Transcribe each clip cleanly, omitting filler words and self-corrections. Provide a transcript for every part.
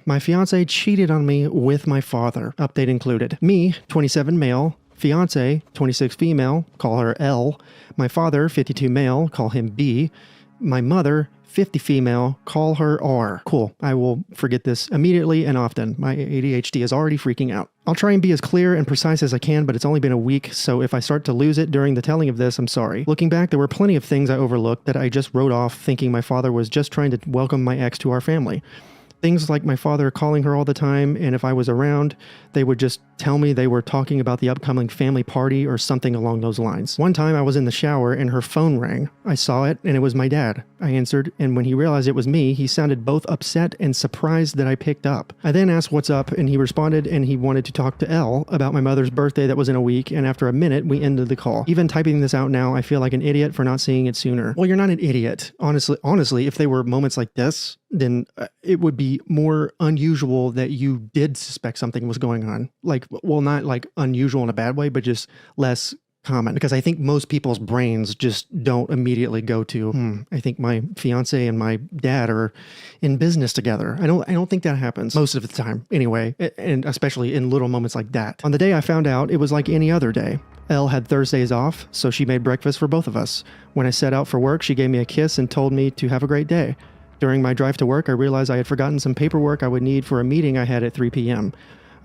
My fiance cheated on me with my father. Update included. Me, 27 male. Fiance, 26 female. Call her L. My father, 52 male. Call him B. My mother, 50 female. Call her R. Cool. I will forget this immediately and often. My ADHD is already freaking out. I'll try and be as clear and precise as I can, but it's only been a week, so if I start to lose it during the telling of this, I'm sorry. Looking back, there were plenty of things I overlooked that I just wrote off thinking my father was just trying to welcome my ex to our family. Things like my father calling her all the time, and if I was around, they would just tell me they were talking about the upcoming family party or something along those lines. One time I was in the shower and her phone rang. I saw it and it was my dad. I answered, and when he realized it was me, he sounded both upset and surprised that I picked up. I then asked what's up, and he responded and he wanted to talk to Elle about my mother's birthday that was in a week, and after a minute, we ended the call. Even typing this out now, I feel like an idiot for not seeing it sooner. Well, you're not an idiot. Honestly, if they were moments like this, then it would be more unusual that you did suspect something was going on. Like, well, not like unusual in a bad way, but just less common. Because I think most people's brains just don't immediately go to, I think my fiance and my dad are in business together. I don't think that happens most of the time anyway, and especially in little moments like that. On the day I found out, it was like any other day. Elle had Thursdays off, so she made breakfast for both of us. When I set out for work, she gave me a kiss and told me to have a great day. During my drive to work, I realized I had forgotten some paperwork I would need for a meeting I had at 3 p.m.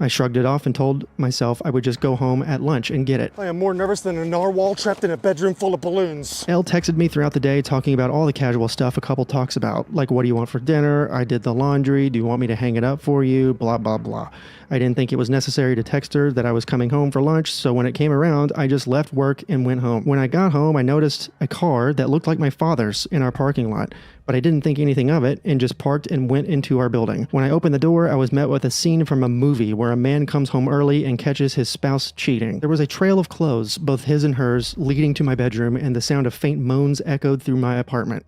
I shrugged it off and told myself I would just go home at lunch and get it. I am more nervous than a narwhal trapped in a bedroom full of balloons. Elle texted me throughout the day talking about all the casual stuff a couple talks about, like what do you want for dinner, I did the laundry, do you want me to hang it up for you, blah, blah, blah. I didn't think it was necessary to text her that I was coming home for lunch, so when it came around, I just left work and went home. When I got home, I noticed a car that looked like my father's in our parking lot, but I didn't think anything of it and just parked and went into our building. When I opened the door, I was met with a scene from a movie where a man comes home early and catches his spouse cheating. There was a trail of clothes, both his and hers, leading to my bedroom, and the sound of faint moans echoed through my apartment.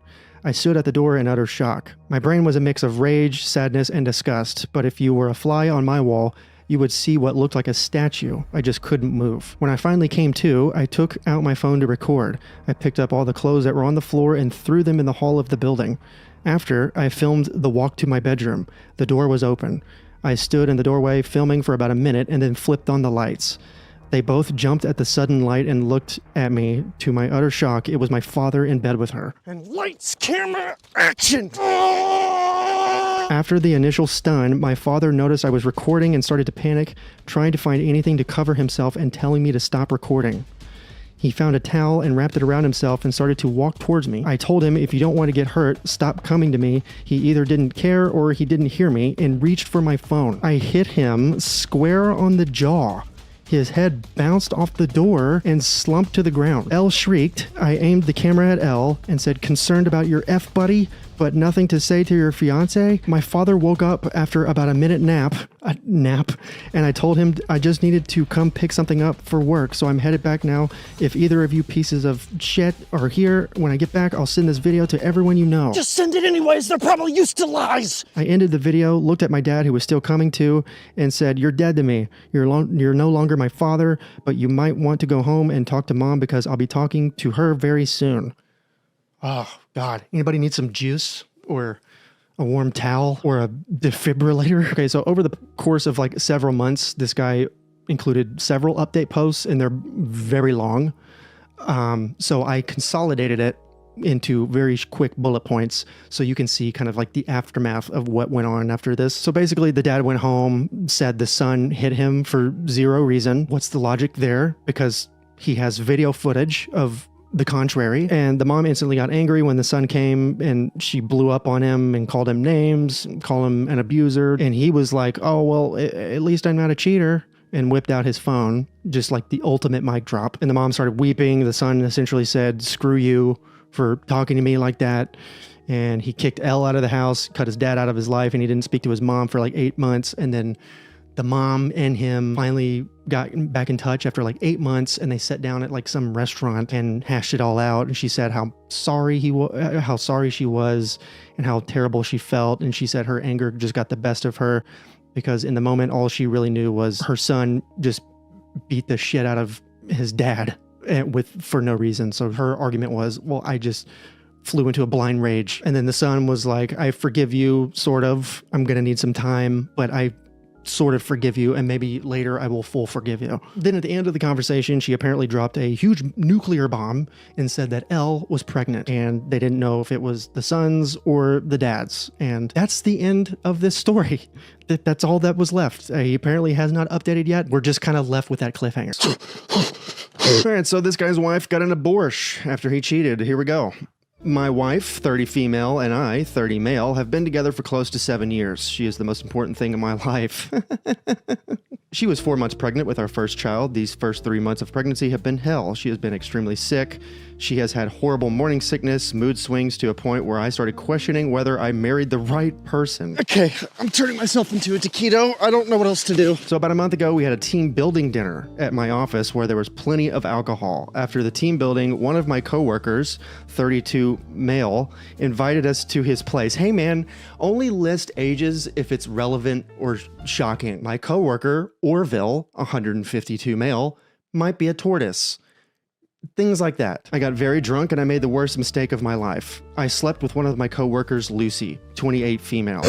I stood at the door in utter shock. My brain was a mix of rage, sadness, and disgust, but if you were a fly on my wall, you would see what looked like a statue. I just couldn't move. When I finally came to, I took out my phone to record. I picked up all the clothes that were on the floor and threw them in the hall of the building. After, I filmed the walk to my bedroom. The door was open. I stood in the doorway filming for about a minute and then flipped on the lights. They both jumped at the sudden light and looked at me. To my utter shock, it was my father in bed with her. And lights, camera, action! After the initial stun, my father noticed I was recording and started to panic, trying to find anything to cover himself and telling me to stop recording. He found a towel and wrapped it around himself and started to walk towards me. I told him, if you don't want to get hurt, stop coming to me. He either didn't care or he didn't hear me and reached for my phone. I hit him square on the jaw. His head bounced off the door and slumped to the ground. Elle shrieked. I aimed the camera at Elle and said, "Concerned about your F buddy, but nothing to say to your fiance?" My father woke up after about a minute nap, and I told him I just needed to come pick something up for work, so I'm headed back now. If either of you pieces of shit are here, when I get back, I'll send this video to everyone you know. Just send it anyways, they're probably used to lies! I ended the video, looked at my dad who was still coming to, and said, "You're dead to me. You're no longer my father, but you might want to go home and talk to mom because I'll be talking to her very soon." Oh, God. Anybody need some juice or a warm towel or a defibrillator? Okay, so over the course of like several months, this guy included several update posts, and they're very long. So I consolidated it into very quick bullet points so you can see kind of like the aftermath of what went on after this. So basically the dad went home, said the son hit him for zero reason. What's the logic there? Because he has video footage of the contrary. And the mom instantly got angry when the son came and she blew up on him and called him names, called him an abuser. And he was like, "Oh, well, at least I'm not a cheater," and whipped out his phone, just like the ultimate mic drop. And the mom started weeping. The son essentially said, "Screw you for talking to me like that." And he kicked Elle out of the house, cut his dad out of his life, and he didn't speak to his mom for like 8 months. And then the mom and him finally got back in touch after like 8 months, and they sat down at like some restaurant and hashed it all out. And she said how sorry she was and how terrible she felt. And she said her anger just got the best of her because in the moment, all she really knew was her son just beat the shit out of his dad for no reason. So her argument was, well, I just flew into a blind rage. And then the son was like, I forgive you, sort of. I'm going to need some time, but I sort of forgive you, and maybe later I will full forgive you. Then at the end of the conversation, she apparently dropped a huge nuclear bomb and said that Elle was pregnant, and they didn't know if it was the son's or the dad's. And that's the end of this story. That's all that was left. He apparently has not updated yet. We're just kind of left with that cliffhanger. All right, so this guy's wife got an abortion after he cheated. Here we go. My wife, 30 female, and I, 30 male, have been together for close to 7 years. She is the most important thing in my life. She was 4 months pregnant with our first child. These first 3 months of pregnancy have been hell. She has been extremely sick. She has had horrible morning sickness, mood swings to a point where I started questioning whether I married the right person. Okay, I'm turning myself into a taquito. I don't know what else to do. So about a month ago, we had a team building dinner at my office where there was plenty of alcohol. After the team building, one of my coworkers, 32 male, invited us to his place. Hey man, only list ages if it's relevant or shocking. My coworker, Orville, 152 male, might be a tortoise. Things like that. I got very drunk and I made the worst mistake of my life. I slept with one of my coworkers, Lucy, 28 female.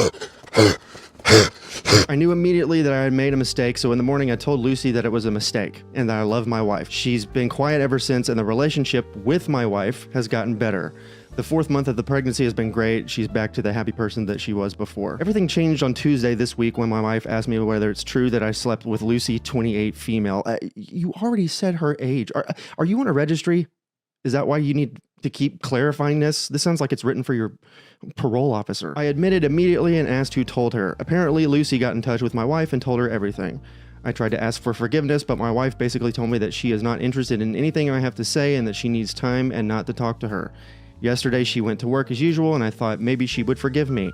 I knew immediately that I had made a mistake, so in the morning I told Lucy that it was a mistake and that I love my wife. She's been quiet ever since, and the relationship with my wife has gotten better. The 4th month of the pregnancy has been great. She's back to the happy person that she was before. Everything changed on Tuesday this week when my wife asked me whether it's true that I slept with Lucy, 28 female. You already said her age. Are you on a registry? Is that why you need to keep clarifying this? This sounds like it's written for your parole officer. I admitted immediately and asked who told her. Apparently, Lucy got in touch with my wife and told her everything. I tried to ask for forgiveness, but my wife basically told me that she is not interested in anything I have to say and that she needs time and not to talk to her. Yesterday, she went to work as usual, and I thought maybe she would forgive me.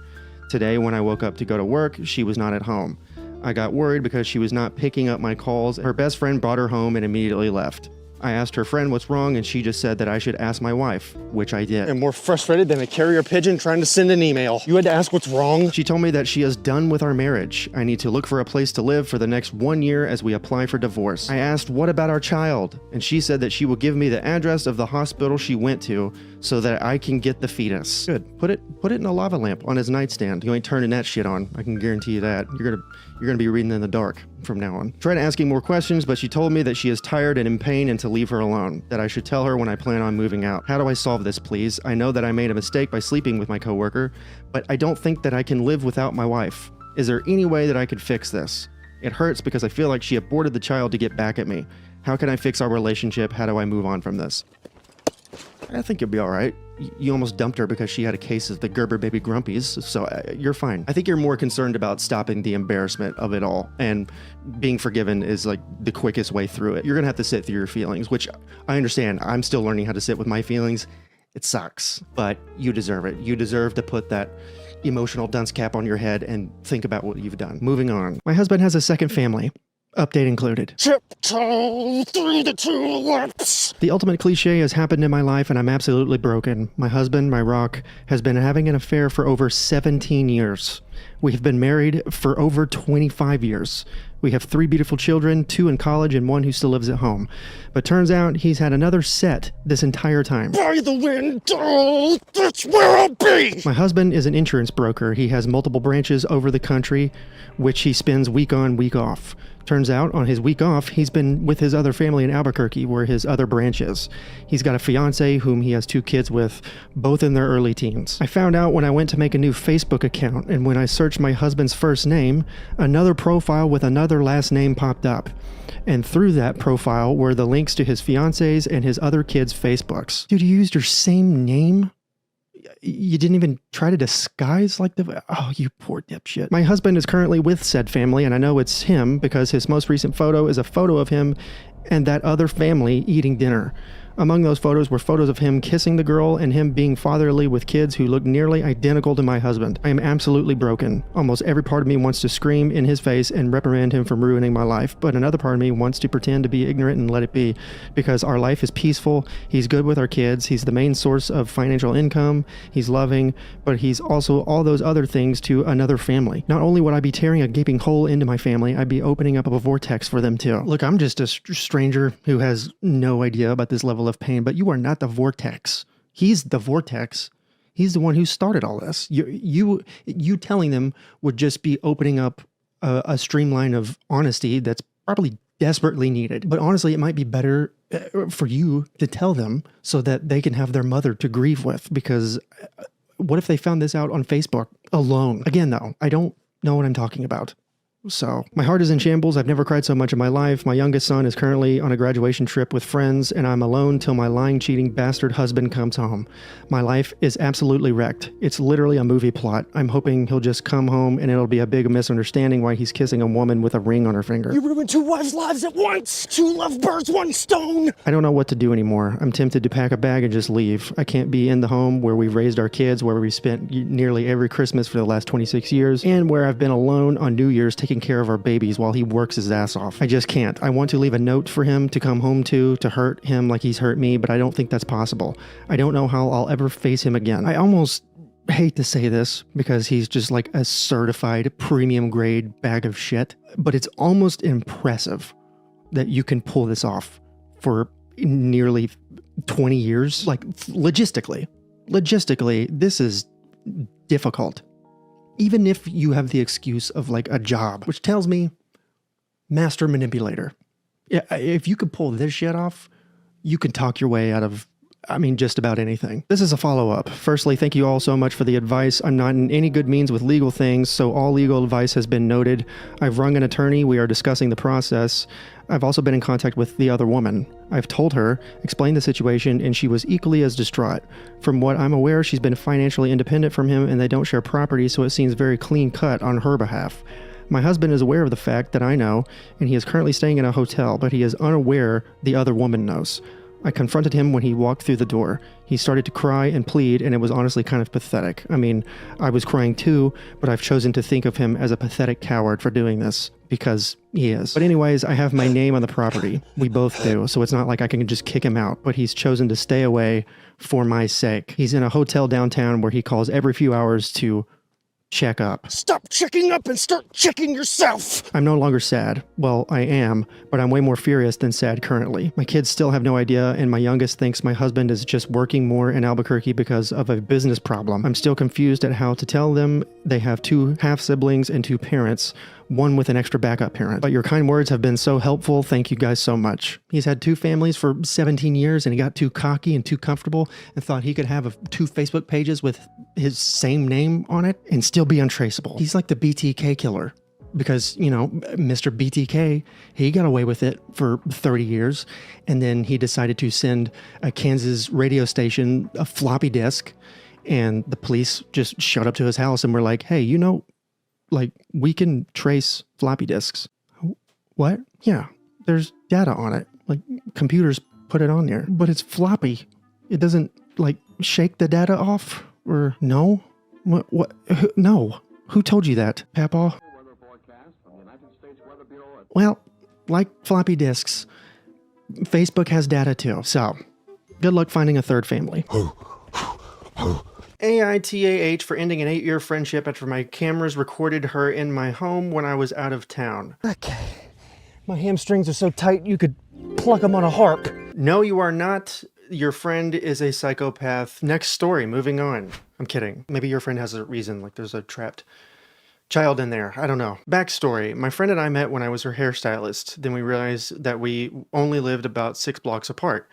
Today, when I woke up to go to work, she was not at home. I got worried because she was not picking up my calls. Her best friend brought her home and immediately left. I asked her friend what's wrong, and she just said that I should ask my wife, which I did. I'm more frustrated than a carrier pigeon trying to send an email. You had to ask what's wrong? She told me that she is done with our marriage. I need to look for a place to live for the next 1 year as we apply for divorce. I asked, what about our child? And she said that she will give me the address of the hospital she went to so that I can get the fetus. Good. Put it in a lava lamp on his nightstand. You ain't turning that shit on. I can guarantee you that. You're gonna be reading in the dark from now on. Tried asking more questions, but she told me that she is tired and in pain and to leave her alone, that I should tell her when I plan on moving out. How do I solve this, please? I know that I made a mistake by sleeping with my coworker, but I don't think that I can live without my wife. Is there any way that I could fix this? It hurts because I feel like she aborted the child to get back at me. How can I fix our relationship? How do I move on from this? I think you'll be all right. You almost dumped her because she had a case of the Gerber baby grumpies, so you're fine. I think you're more concerned about stopping the embarrassment of it all, and being forgiven is like the quickest way through it. You're gonna have to sit through your feelings, which I understand. I'm still learning how to sit with my feelings. It sucks, but you deserve it. You deserve to put that emotional dunce cap on your head and think about what you've done. Moving on. My husband has a second family. Update included. Tiptoe through the tulips. The ultimate cliche has happened in my life and I'm absolutely broken. My husband, my rock, has been having an affair for over 17 years. We have been married for over 25 years. We have 3 beautiful children, 2 in college and 1 who still lives at home. But turns out he's had another set this entire time. By the window, that's where I'll be. My husband is an insurance broker. He has multiple branches over the country, which he spends week on, week off. Turns out, on his week off, he's been with his other family in Albuquerque, where his other branch is. He's got a fiance whom he has 2 kids with, both in their early teens. I found out when I went to make a new Facebook account, and when I searched my husband's first name, another profile with another last name popped up. And through that profile were the links to his fiance's and his other kids' Facebooks. Dude, you used your same name? You didn't even try to disguise like the... Oh, you poor dipshit. My husband is currently with said family, and I know it's him because his most recent photo is a photo of him and that other family eating dinner. Among those photos were photos of him kissing the girl and him being fatherly with kids who look nearly identical to my husband. I am absolutely broken. Almost every part of me wants to scream in his face and reprimand him for ruining my life, but another part of me wants to pretend to be ignorant and let it be, because our life is peaceful, he's good with our kids, he's the main source of financial income, he's loving, but he's also all those other things to another family. Not only would I be tearing a gaping hole into my family, I'd be opening up a vortex for them too. Look, I'm just a stranger who has no idea about this level of pain, but you are not the vortex. He's the vortex. He's the one who started all this. You telling them would just be opening up a streamline of honesty that's probably desperately needed. But honestly, it might be better for you to tell them so that they can have their mother to grieve with. Because what if they found this out on Facebook alone? Again, though, I don't know what I'm talking about. So my heart is in shambles. I've never cried so much in my life. My youngest son is currently on a graduation trip with friends, and I'm alone till my lying, cheating bastard husband comes home. My life is absolutely wrecked. It's literally a movie plot. I'm hoping he'll just come home and it'll be a big misunderstanding why he's kissing a woman with a ring on her finger. You ruined two wives' lives at once! Two lovebirds, one stone! I don't know what to do anymore. I'm tempted to pack a bag and just leave. I can't be in the home where we've raised our kids, where we spent nearly every Christmas for the last 26 years, and where I've been alone on New Year's taking care of our babies while he works his ass off. I just can't. I want to leave a note for him to come home to hurt him like he's hurt me, but I don't think that's possible. I don't know how I'll ever face him again. I almost hate to say this because he's just like a certified premium grade bag of shit, but it's almost impressive that you can pull this off for nearly 20 years. Like logistically, this is difficult. Even if you have the excuse of like a job, which tells me master manipulator. Yeah, if you could pull this shit off, you can talk your way out of, just about anything. This is a follow-up. Firstly, thank you all so much for the advice. I'm not in any good means with legal things, so all legal advice has been noted. I've rung an attorney. We are discussing the process. I've also been in contact with the other woman. I've told her, explained the situation, and she was equally as distraught. From what I'm aware, she's been financially independent from him, and they don't share property, so it seems very clean-cut on her behalf. My husband is aware of the fact that I know, and he is currently staying in a hotel, but he is unaware the other woman knows. I confronted him when he walked through the door. He started to cry and plead, and it was honestly kind of pathetic. I was crying too, but I've chosen to think of him as a pathetic coward for doing this, because he is. But anyways, I have my name on the property. We both do, so it's not like I can just kick him out, but he's chosen to stay away for my sake. He's in a hotel downtown where he calls every few hours to check up. Stop checking up and start checking yourself! I'm no longer sad. Well, I am, but I'm way more furious than sad currently. My kids still have no idea, and my youngest thinks my husband is just working more in Albuquerque because of a business problem. I'm still confused at how to tell them they have two half-siblings and two parents, one with an extra backup parent. But your kind words have been so helpful. Thank you guys so much. He's had two families for 17 years, and he got too cocky and too comfortable and thought he could have two Facebook pages with his same name on it and still be untraceable. He's like the BTK killer. Because, Mr. BTK, he got away with it for 30 years, and then he decided to send a Kansas radio station a floppy disk, and the police just showed up to his house and were like, hey, we can trace floppy disks. What? Yeah, there's data on it. Computers put it on there, but it's floppy. It doesn't, shake the data off? Or no? What? No. Who told you that, Papa? Well, like floppy disks, Facebook has data too, so good luck finding a third family. AITAH for ending an 8-year friendship after my cameras recorded her in my home when I was out of town. Okay. My hamstrings are so tight you could pluck them on a harp. No, you are not. Your friend is a psychopath. Next story, moving on. I'm kidding. Maybe your friend has a reason, like there's a trapped child in there. I don't know. Backstory. My friend and I met when I was her hairstylist. Then we realized that we only lived about 6 blocks apart.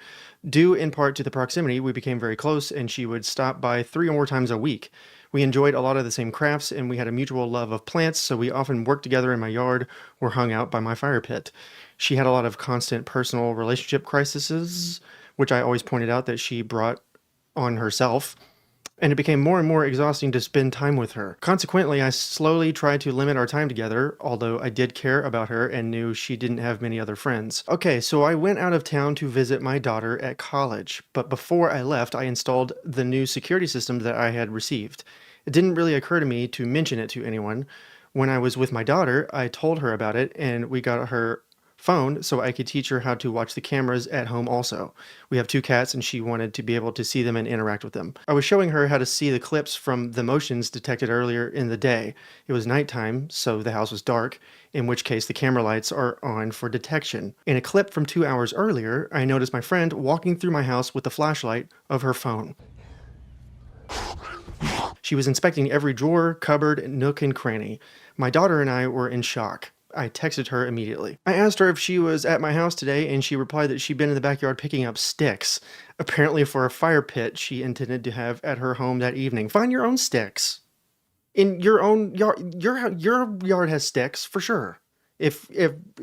Due in part to the proximity, we became very close, and she would stop by 3 or more times a week. We enjoyed a lot of the same crafts, and we had a mutual love of plants, so we often worked together in my yard or hung out by my fire pit. She had a lot of constant personal relationship crises, which I always pointed out that she brought on herself, and it became more and more exhausting to spend time with her. Consequently, I slowly tried to limit our time together, although I did care about her and knew she didn't have many other friends. Okay, so I went out of town to visit my daughter at college, but before I left, I installed the new security system that I had received. It didn't really occur to me to mention it to anyone. When I was with my daughter, I told her about it, and we got her phone so I could teach her how to watch the cameras at home also. We have 2 cats and she wanted to be able to see them and interact with them. I was showing her how to see the clips from the motions detected earlier in the day. It was nighttime, so the house was dark, in which case the camera lights are on for detection. In a clip from 2 hours earlier, I noticed my friend walking through my house with the flashlight of her phone. She was inspecting every drawer, cupboard, nook, and cranny. My daughter and I were in shock. I texted her immediately. I asked her if she was at my house today, and she replied that she'd been in the backyard picking up sticks, apparently for a fire pit she intended to have at her home that evening. Find your own sticks. In your own yard, your yard has sticks for sure. If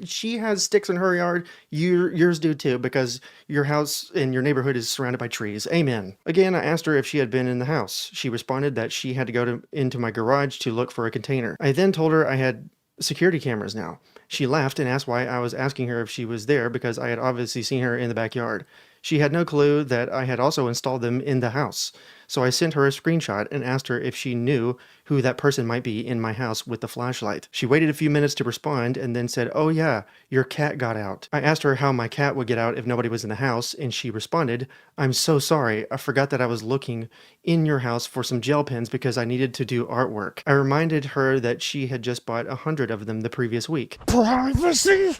she has sticks in her yard, yours do too, because your house and your neighborhood is surrounded by trees. Amen. Again, I asked her if she had been in the house. She responded that she had to go into my garage to look for a container. I then told her I had security cameras now. She laughed and asked why I was asking her if she was there, because I had obviously seen her in the backyard. She had no clue that I had also installed them in the house. So I sent her a screenshot and asked her if she knew who that person might be in my house with the flashlight. She waited a few minutes to respond and then said, "Oh yeah, your cat got out." I asked her how my cat would get out if nobody was in the house, and she responded, "I'm so sorry. I forgot that I was looking in your house for some gel pens because I needed to do artwork." I reminded her that she had just bought 100 of them the previous week. Privacy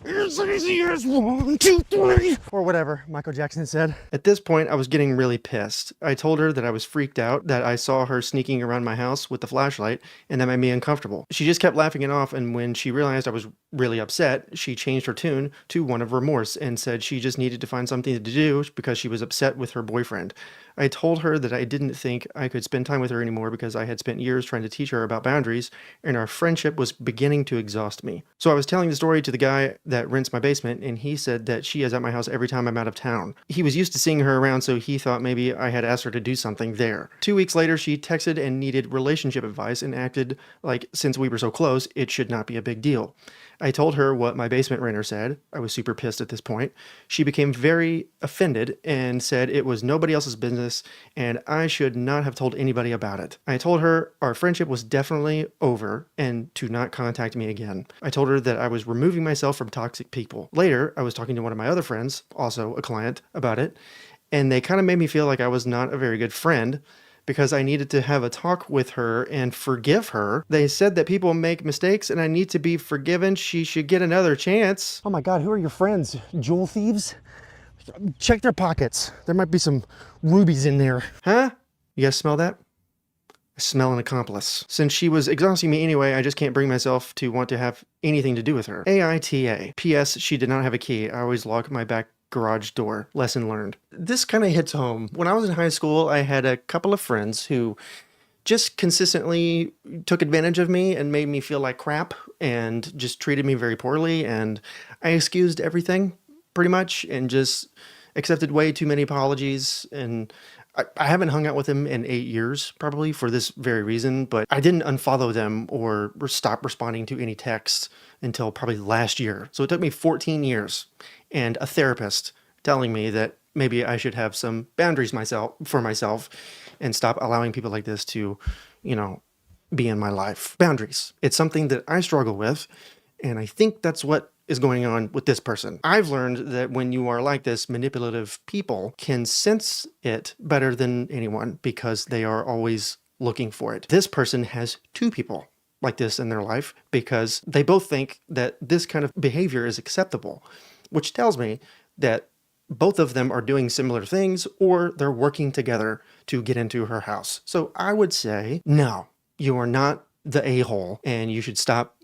is easy as 1, 2, 3. Or whatever Michael Jackson said. At this point, I was getting really pissed. I told her that I was freaked out, that I saw her sneaking around my house with the flashlight, and that made me uncomfortable. She just kept laughing it off, and when she realized I was really upset, she changed her tune to one of remorse and said she just needed to find something to do because she was upset with her boyfriend. I told her that I didn't think I could spend time with her anymore because I had spent years trying to teach her about boundaries, and our friendship was beginning to exhaust me. So I was telling the story to the guy that rents my basement, and he said that she is at my house every time I'm out of town. He was used to seeing her around, so he thought maybe I had asked her to do something there. 2 weeks later, she texted and needed relationship advice and acted like, since we were so close, it should not be a big deal. I told her what my basement renter said. I was super pissed at this point. She became very offended and said it was nobody else's business and I should not have told anybody about it. I told her our friendship was definitely over and to not contact me again. I told her that I was removing myself from toxic people. Later, I was talking to one of my other friends, also a client, about it, and they kind of made me feel like I was not a very good friend, because I needed to have a talk with her and forgive her. They said that people make mistakes and I need to be forgiven. She should get another chance. Oh my God, who are your friends? Jewel thieves? Check their pockets. There might be some rubies in there. Huh? You guys smell that? I smell an accomplice. Since she was exhausting me anyway, I just can't bring myself to want to have anything to do with her. AITA. P.S. She did not have a key. I always lock my back garage door. Lesson learned. This kind of hits home. When I was in high school, I had a couple of friends who just consistently took advantage of me and made me feel like crap and just treated me very poorly, and I excused everything pretty much and just accepted way too many apologies, and I haven't hung out with them in 8 years probably for this very reason, but I didn't unfollow them or stop responding to any texts until probably last year. So it took me 14 years and a therapist telling me that maybe I should have some boundaries for myself and stop allowing people like this to, be in my life. Boundaries. It's something that I struggle with, and I think that's what is going on with this person. I've learned that when you are like this, manipulative people can sense it better than anyone because they are always looking for it. This person has 2 people like this in their life because they both think that this kind of behavior is acceptable, which tells me that both of them are doing similar things or they're working together to get into her house. So I would say, no, you are not the a-hole and you should stop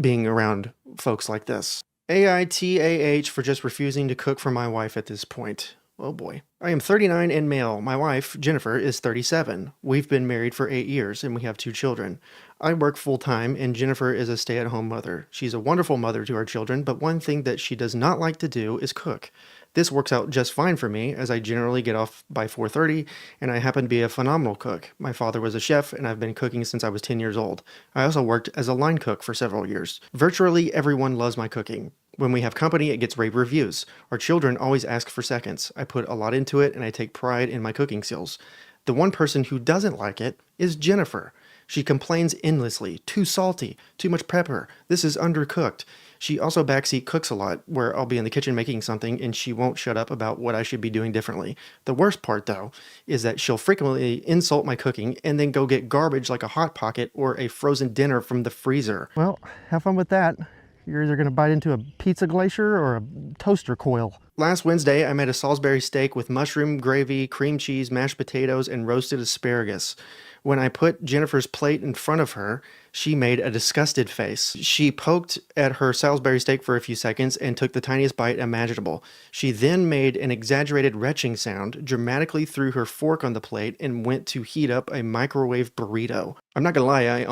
being around folks like this. AITAH for just refusing to cook for my wife at this point. Oh boy. I am 39 and male. My wife, Jennifer, is 37. We've been married for 8 years and we have 2 children. I work full time and Jennifer is a stay-at-home mother. She's a wonderful mother to our children, but one thing that she does not like to do is cook. This works out just fine for me as I generally get off by 4:30 and I happen to be a phenomenal cook. My father was a chef and I've been cooking since I was 10 years old. I also worked as a line cook for several years. Virtually everyone loves my cooking. When we have company, it gets rave reviews. Our children always ask for seconds. I put a lot into it and I take pride in my cooking skills. The one person who doesn't like it is Jennifer. She complains endlessly. Too salty, too much pepper, this is undercooked. She also backseat cooks a lot, where I'll be in the kitchen making something and she won't shut up about what I should be doing differently. The worst part, though, is that she'll frequently insult my cooking and then go get garbage like a Hot Pocket or a frozen dinner from the freezer. Well, have fun with that. You're either going to bite into a pizza glacier or a toaster coil. Last Wednesday, I made a Salisbury steak with mushroom gravy, cream cheese, mashed potatoes, and roasted asparagus. When I put Jennifer's plate in front of her, she made a disgusted face. She poked at her Salisbury steak for a few seconds and took the tiniest bite imaginable. She then made an exaggerated retching sound, dramatically threw her fork on the plate, and went to heat up a microwave burrito. I'm not gonna lie,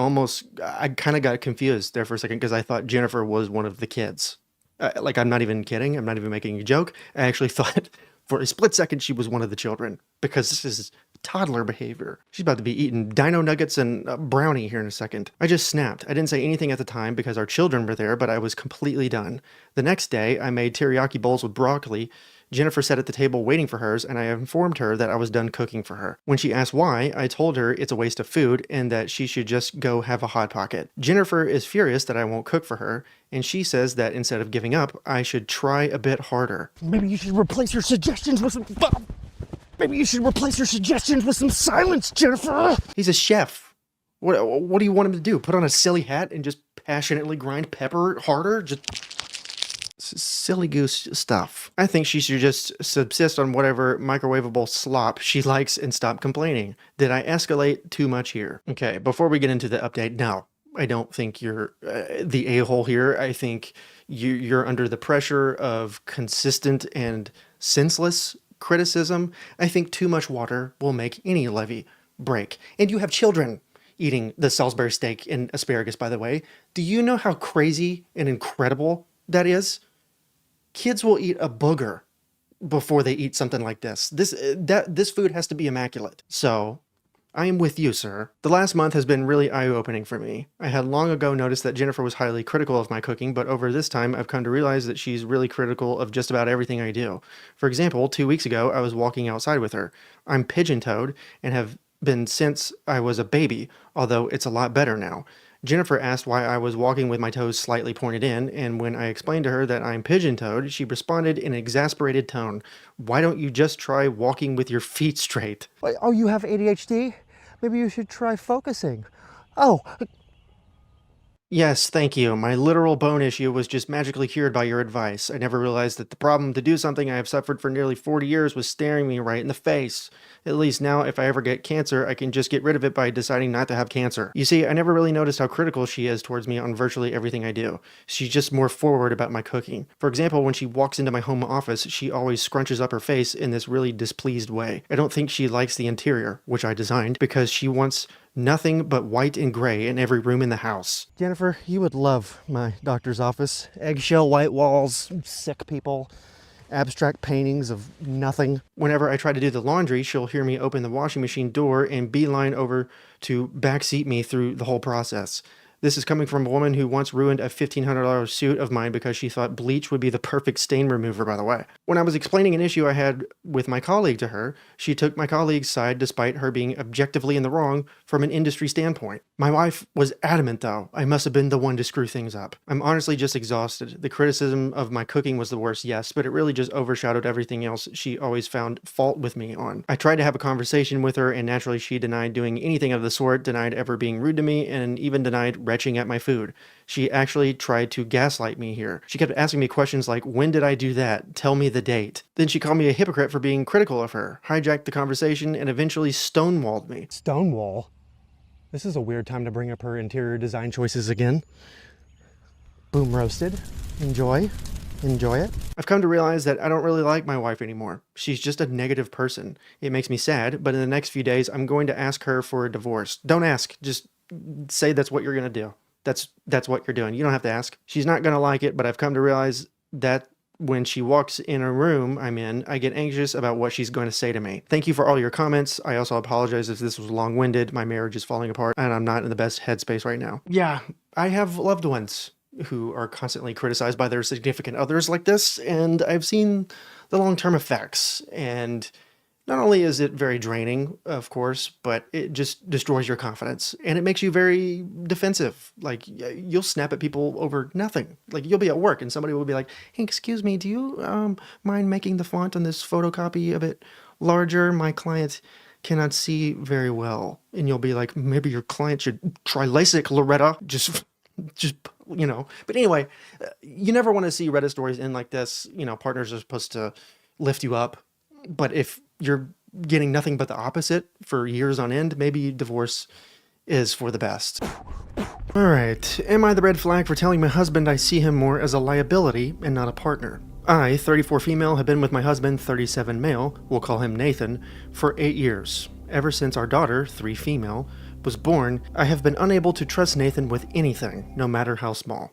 I kind of got confused there for a second because I thought Jennifer was one of the kids. Like, I'm not even kidding. I'm not even making a joke. I actually thought for a split second she was one of the children because this is toddler behavior. She's about to be eating dino nuggets and a brownie here in a second. I just snapped. I didn't say anything at the time because our children were there, but I was completely done. The next day, I made teriyaki bowls with broccoli. Jennifer sat at the table waiting for hers, and I informed her that I was done cooking for her. When she asked why, I told her it's a waste of food and that she should just go have a Hot Pocket. Jennifer is furious that I won't cook for her, and she says that instead of giving up, I should try a bit harder. Maybe you should replace your suggestions with some... Maybe you should replace your suggestions with some silence, Jennifer! He's a chef. What do you want him to do? Put on a silly hat and just passionately grind pepper harder? Just... silly goose stuff. I think she should just subsist on whatever microwavable slop she likes and stop complaining. Did I escalate too much here? Okay, before we get into the update, no, I don't think you're the a-hole here. I think you're under the pressure of consistent and senseless criticism. I think too much water will make any levee break. And you have children eating the Salisbury steak and asparagus, by the way. Do you know how crazy and incredible that is? Kids will eat a booger before they eat something like this. This food has to be immaculate. So, I am with you, sir. The last month has been really eye-opening for me. I had long ago noticed that Jennifer was highly critical of my cooking, but over this time, I've come to realize that she's really critical of just about everything I do. For example, 2 weeks ago, I was walking outside with her. I'm pigeon-toed and have been since I was a baby, although it's a lot better now. Jennifer asked why I was walking with my toes slightly pointed in, and when I explained to her that I'm pigeon-toed, she responded in an exasperated tone. Why don't you just try walking with your feet straight? Oh, you have ADHD? Maybe you should try focusing. Oh. Yes, thank you. My literal bone issue was just magically cured by your advice. I never realized that the problem to do something I have suffered for nearly 40 years was staring me right in the face. At least now, if I ever get cancer, I can just get rid of it by deciding not to have cancer. You see, I never really noticed how critical she is towards me on virtually everything I do. She's just more forward about my cooking. For example, when she walks into my home office, she always scrunches up her face in this really displeased way. I don't think she likes the interior, which I designed, because she wants nothing but white and gray in every room in the house. Jennifer, you would love my doctor's office. Eggshell white walls, sick people, abstract paintings of nothing. Whenever I try to do the laundry, she'll hear me open the washing machine door and beeline over to backseat me through the whole process. This is coming from a woman who once ruined a $1,500 suit of mine because she thought bleach would be the perfect stain remover, by the way. When I was explaining an issue I had with my colleague to her, she took my colleague's side despite her being objectively in the wrong from an industry standpoint. My wife was adamant, though. I must have been the one to screw things up. I'm honestly just exhausted. The criticism of my cooking was the worst, yes, but it really just overshadowed everything else she always found fault with me on. I tried to have a conversation with her, and naturally she denied doing anything of the sort, denied ever being rude to me, and even denied retching at my food. She actually tried to gaslight me here. She kept asking me questions like, when did I do that? Tell me the date. Then she called me a hypocrite for being critical of her, hijacked the conversation, and eventually stonewalled me. Stonewall? This is a weird time to bring up her interior design choices again. Boom roasted. Enjoy. Enjoy it. I've come to realize that I don't really like my wife anymore. She's just a negative person. It makes me sad, but in the next few days, I'm going to ask her for a divorce. Don't ask. Just say that's what you're going to do. That's what you're doing. You don't have to ask. She's not going to like it, but I've come to realize that when she walks in a room I'm in, I get anxious about what she's going to say to me. Thank you for all your comments. I also apologize if this was long-winded. My marriage is falling apart and I'm not in the best headspace right now. Yeah, I have loved ones who are constantly criticized by their significant others like this, and I've seen the long-term effects. And not only is it very draining, of course, but it just destroys your confidence and it makes you very defensive. Like, you'll snap at people over nothing. Like, you'll be at work and somebody will be like, hey, excuse me, do you mind making the font on this photocopy a bit larger? My client cannot see very well. And you'll be like, maybe your client should try LASIK, Loretta. Just you know. But anyway, you never want to see Reddit stories end like this. You know, partners are supposed to lift you up. But if you're getting nothing but the opposite for years on end, maybe divorce is for the best. All right. Am I the red flag for telling my husband I see him more as a liability and not a partner? I, 34 female, have been with my husband, 37 male, we'll call him Nathan, for 8 years. Ever since our daughter, 3 female, was born, I have been unable to trust Nathan with anything, no matter how small.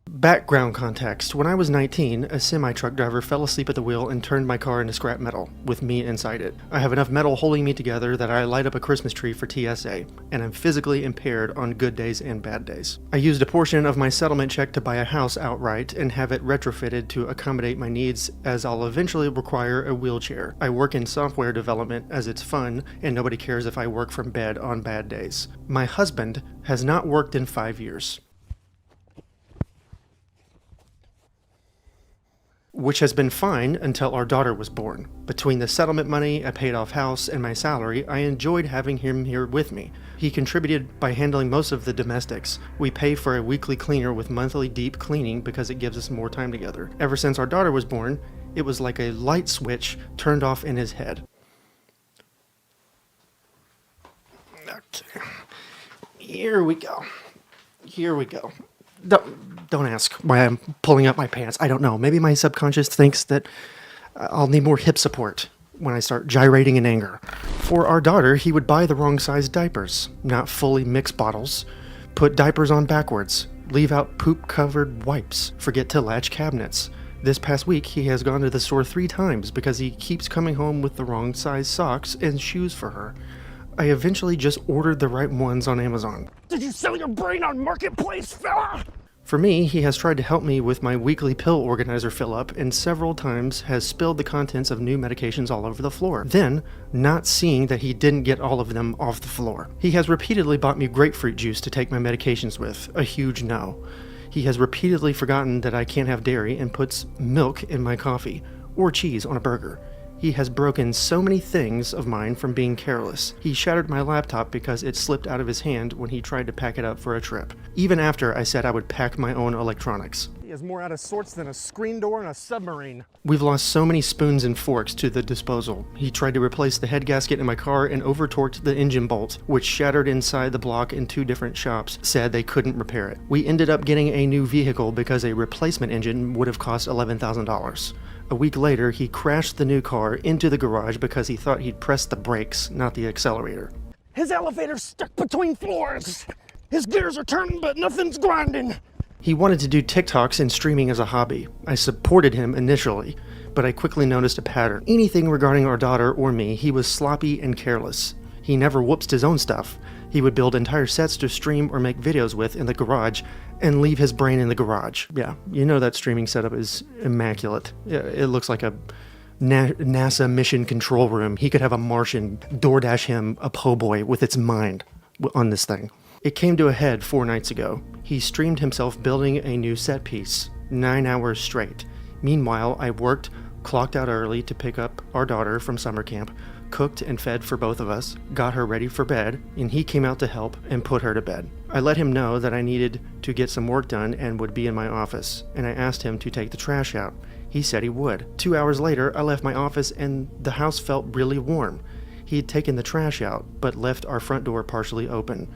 Background context. When I was 19, a semi-truck driver fell asleep at the wheel and turned my car into scrap metal, with me inside it. I have enough metal holding me together that I light up a Christmas tree for TSA, and I'm physically impaired on good days and bad days. I used a portion of my settlement check to buy a house outright and have it retrofitted to accommodate my needs, as I'll eventually require a wheelchair. I work in software development as it's fun, and nobody cares if I work from bed on bad days. My husband has not worked in 5 years, which has been fine until our daughter was born. Between the settlement money, a paid-off house, and my salary, I enjoyed having him here with me. He contributed by handling most of the domestics. We pay for a weekly cleaner with monthly deep cleaning because it gives us more time together. Ever since our daughter was born, it was like a light switch turned off in his head. Okay. Here we go. Don't ask why I'm pulling up my pants. I don't know. Maybe my subconscious thinks that I'll need more hip support when I start gyrating in anger. For our daughter, he would buy the wrong size diapers, not fully mixed bottles, put diapers on backwards, leave out poop-covered wipes, forget to latch cabinets. This past week, he has gone to the store 3 times because he keeps coming home with the wrong size socks and shoes for her. I eventually just ordered the right ones on Amazon. Did you sell your brain on Marketplace, fella? For me, he has tried to help me with my weekly pill organizer fill-up and several times has spilled the contents of new medications all over the floor. Then, not seeing that he didn't get all of them off the floor. He has repeatedly bought me grapefruit juice to take my medications with, a huge no. He has repeatedly forgotten that I can't have dairy and puts milk in my coffee, or cheese on a burger. He has broken so many things of mine from being careless. He shattered my laptop because it slipped out of his hand when he tried to pack it up for a trip. Even after I said I would pack my own electronics. He is more out of sorts than a screen door in a submarine. We've lost so many spoons and forks to the disposal. He tried to replace the head gasket in my car and over-torqued the engine bolt, which shattered inside the block in 2 different shops, said they couldn't repair it. We ended up getting a new vehicle because a replacement engine would have cost $11,000. A week later, he crashed the new car into the garage because he thought he'd pressed the brakes, not the accelerator. His elevator's stuck between floors. His gears are turning, but nothing's grinding. He wanted to do TikToks and streaming as a hobby. I supported him initially, but I quickly noticed a pattern. Anything regarding our daughter or me, he was sloppy and careless. He never whoopsed his own stuff. He would build entire sets to stream or make videos with in the garage and leave his brain in the garage. Yeah, you know that streaming setup is immaculate. It looks like a NASA mission control room. He could have a Martian DoorDash him a po' boy with its mind on this thing. It came to a head 4 nights ago. He streamed himself building a new set piece, 9 hours straight. Meanwhile, I worked, clocked out early to pick up our daughter from summer camp, cooked and fed for both of us, got her ready for bed, and he came out to help and put her to bed. I let him know that I needed to get some work done and would be in my office, and I asked him to take the trash out. He said he would. 2 hours later, I left my office and the house felt really warm. He had taken the trash out, but left our front door partially open,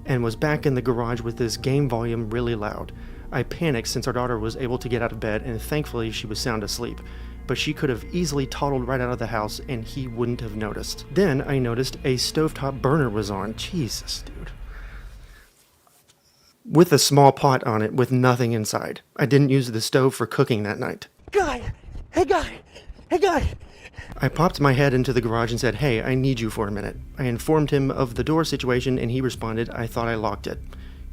and was back in the garage with his game volume really loud. I panicked since our daughter was able to get out of bed, and thankfully she was sound asleep. But she could have easily toddled right out of the house and he wouldn't have noticed. Then I noticed a stovetop burner was on. Jesus, dude. With a small pot on it with nothing inside. I didn't use the stove for cooking that night. Guy! Hey, guy! I popped my head into the garage and said, "Hey, I need you for a minute." I informed him of the door situation and he responded, "I thought I locked it."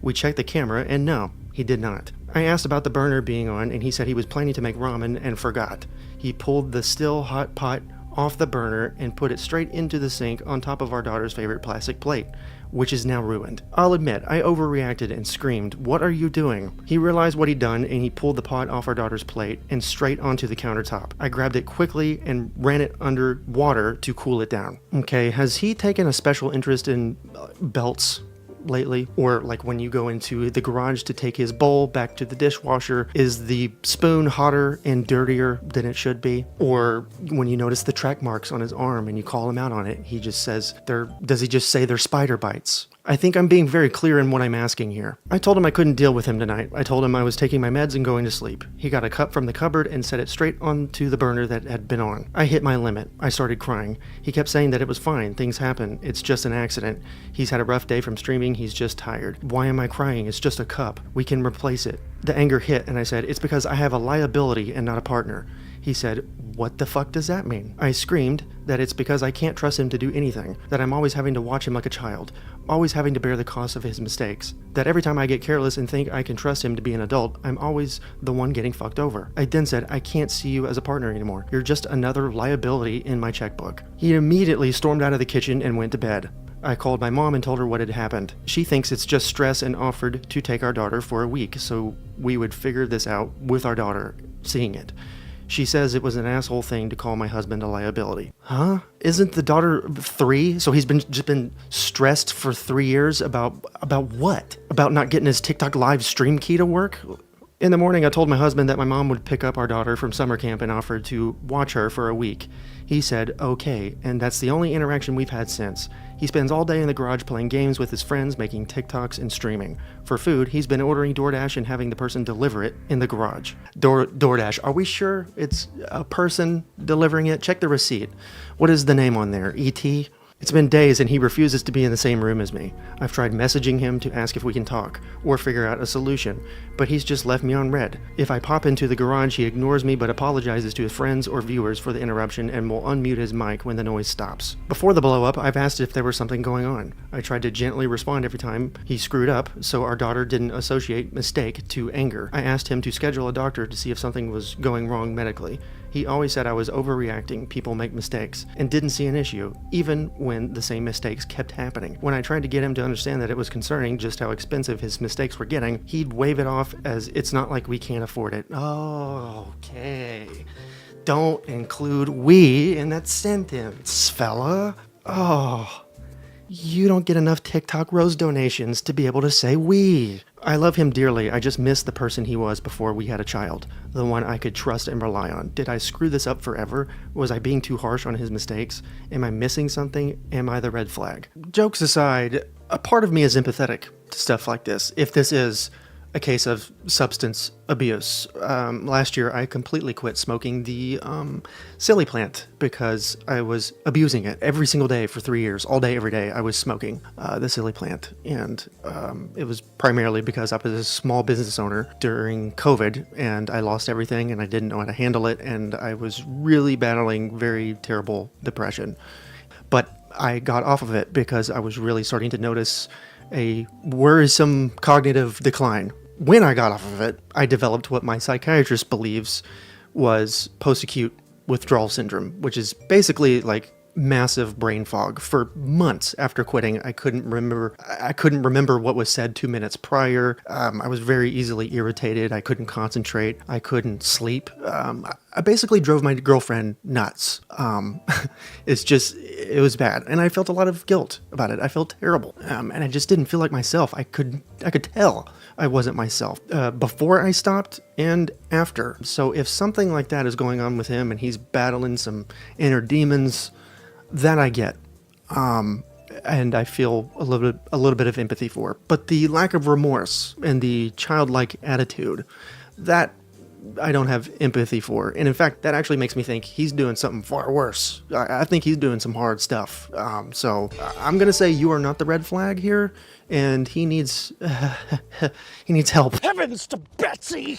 We checked the camera and no, he did not. I asked about the burner being on and he said he was planning to make ramen and forgot. He pulled the still hot pot off the burner and put it straight into the sink on top of our daughter's favorite plastic plate, which is now ruined. I'll admit, I overreacted and screamed, "What are you doing?" He realized what he'd done and he pulled the pot off our daughter's plate and straight onto the countertop. I grabbed it quickly and ran it under water to cool it down. Okay, has he taken a special interest in belts? lately? Or like when you go into the garage to take his bowl back to the dishwasher, is the spoon hotter and dirtier than it should be? Or when you notice the track marks on his arm and you call him out on it, he just says does he just say they're spider bites? I think I'm being very clear in what I'm asking here. I told him I couldn't deal with him tonight. I told him I was taking my meds and going to sleep. He got a cup from the cupboard and set it straight onto the burner that had been on. I hit my limit. I started crying. He kept saying that it was fine. Things happen. It's just an accident. He's had a rough day from streaming. He's just tired. Why am I crying? It's just a cup. We can replace it. The anger hit and I said, it's because I have a liability and not a partner. He said, what the fuck does that mean? I screamed that it's because I can't trust him to do anything, that I'm always having to watch him like a child, always having to bear the cost of his mistakes, that every time I get careless and think I can trust him to be an adult, I'm always the one getting fucked over. I then said, I can't see you as a partner anymore. You're just another liability in my checkbook. He immediately stormed out of the kitchen and went to bed. I called my mom and told her what had happened. She thinks it's just stress and offered to take our daughter for a week so we would figure this out with our daughter seeing it. She says it was an asshole thing to call my husband a liability. Huh? Isn't the daughter 3? So he's just been stressed for 3 years about what? About not getting his TikTok live stream key to work? In the morning, I told my husband that my mom would pick up our daughter from summer camp and offered to watch her for a week. He said, okay, and that's the only interaction we've had since. He spends all day in the garage playing games with his friends, making TikToks and streaming. For food, he's been ordering DoorDash and having the person deliver it in the garage. DoorDash, are we sure it's a person delivering it? Check the receipt. What is the name on there? E.T.? It's been days and he refuses to be in the same room as me. I've tried messaging him to ask if we can talk or figure out a solution, but he's just left me on red. If I pop into the garage, he ignores me but apologizes to his friends or viewers for the interruption and will unmute his mic when the noise stops. Before the blow up, I've asked if there was something going on. I tried to gently respond every time he screwed up so our daughter didn't associate mistake to anger. I asked him to schedule a doctor to see if something was going wrong medically. He always said I was overreacting, people make mistakes, and didn't see an issue, even when the same mistakes kept happening. When I tried to get him to understand that it was concerning just how expensive his mistakes were getting, he'd wave it off as it's not like we can't afford it. Oh, okay. Don't include we in that sentence, fella. Oh. You don't get enough TikTok Rose donations to be able to say we. I love him dearly. I just miss the person he was before we had a child. The one I could trust and rely on. Did I screw this up forever? Was I being too harsh on his mistakes? Am I missing something? Am I the red flag? Jokes aside, a part of me is empathetic to stuff like this. If this is a case of substance abuse. Last year, I completely quit smoking the silly plant because I was abusing it every single day for 3 years. All day, every day, I was smoking the silly plant. And it was primarily because I was a small business owner during COVID and I lost everything and I didn't know how to handle it. And I was really battling very terrible depression. But I got off of it because I was really starting to notice a worrisome cognitive decline. When I got off of it, I developed what my psychiatrist believes was post-acute withdrawal syndrome, which is basically like massive brain fog. For months after quitting, I couldn't remember what was said 2 minutes prior. I was very easily irritated. I couldn't concentrate. I couldn't sleep. I basically drove my girlfriend nuts. It was bad. And I felt a lot of guilt about it. I felt terrible. And I just didn't feel like myself. I could tell I wasn't myself before I stopped and after. So if something like that is going on with him and he's battling some inner demons, that I get. And I feel a little bit of empathy for. But the lack of remorse and the childlike attitude, that I don't have empathy for. And in fact, that actually makes me think he's doing something far worse. I think he's doing some hard stuff. So I'm going to say you are not the red flag here, and he needs help. Heavens to Betsy!